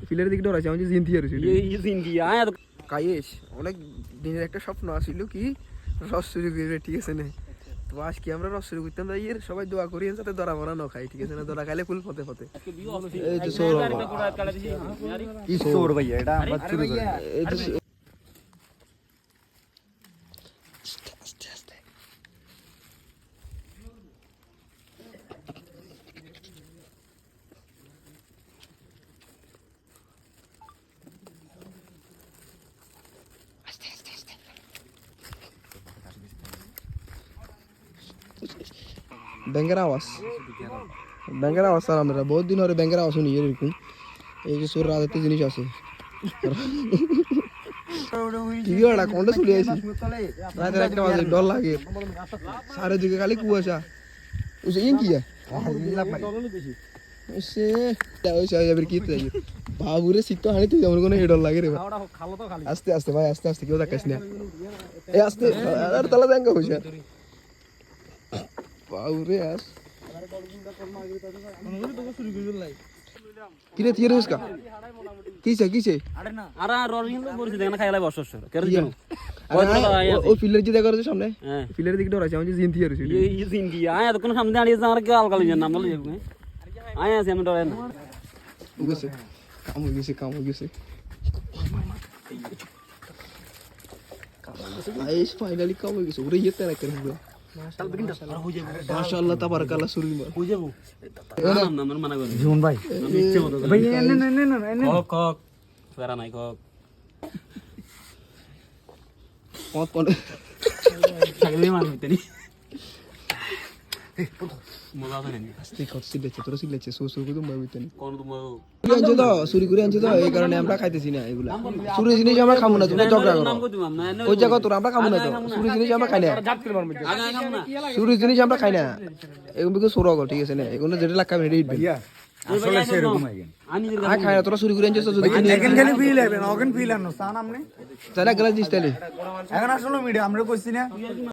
ফিলের দিকে ডরাইছে আমি যে জিনতি আর এই জিন্দি আয় তো কায়েশ অনেক দিনের একটা স্বপ্ন আসিল কি রস চুরি করবে, ঠিক আছে না? তো আজকে আমরা রস চুরি করতাম তাই সবাই দোয়া করি যাতে ধরা মরা না খাই, ঠিক আছে না? ধরা খাইলে ফুল ফতে ফতে। এই যে সৌরভ কি চোর ভাইয়া এটা আমরা চুরি করে এই যে ব্যাংকের আওয়াজ স্যার, আমরা বহুত দিন ধরে ব্যাংকের আওয়াজ শুনি এরকম। এই যে সোর রাতে জিনিস আছে কি ওটা কোনটা চলে আইছি রাতের একটা বাজে ডর লাগে, চারিদিকে খালি কুয়াশা। ওই ইন কি বাবুরে শীত হানি তুই আমার কোনো ডর লাগে রে। আস্তে আস্তে ভাই, আস্তে আস্তে কেউ দেখাস না, এই আস্তে তালা দেখা হয়েছে বাবুরে। আস কিরে তুই রেস কা কিছে কিছে আরে রল কিন্তু বলছি দেখ না খাইলা বসছ কেন জানো ও ফিল্ডের যে দেখা সামনে ফিল্ডের দিকে ডরাইছে আমি যে জিনতি আর এই জিন্দি আয় তো কোন সামনে দাঁড়িয়ে আমার কি আলকালি নাম বলে যাবে আয় আছে আমি ডরে না গেছে কাম হয়ে গেছে আইস ফাইনালি কাম হয়ে গেছে। ওরে ইয়েতে না করে মাশাআল্লাহ তাবারাকাল্লাহ সুরি মা হয়ে যাবো নাম নাম মানা করে জীবন ভাই আমি ইচ্ছে মতো ভাই এনে কক ফেরা নাই কক পথ পথ ছাগলে মার হইতে নি মজা আছে নি আস্তে কত সিলেছে তোর সিলেছে সো কত মার হইতে নি কোন তুমি চুরি করে আনছে তো এই কারণে আমরা খাইতেছি না এগুলা। চুরি জিনিস আমরা খাবো না, তুমি ঝগড়া করো ওই জায়গা তোর আমরা খাবো না তো। চুরি জিনিস আমরা খাই না, চুরি জিনিস আমরা খাই না, এগুলো চোরা গো, ঠিক আছে না? এগুলো যেটা লাগা মেরে ইটবে আসলে সেরকম আয় খাই না। তোরা চুরি করে আনছিস যদি এখন খালি ফিল হবে না ওখানে ফিল আনো সান আমনে তাহলে গ্লাস দিস তাহলে এখন আসলে মিডিয়া আমরা কইছি না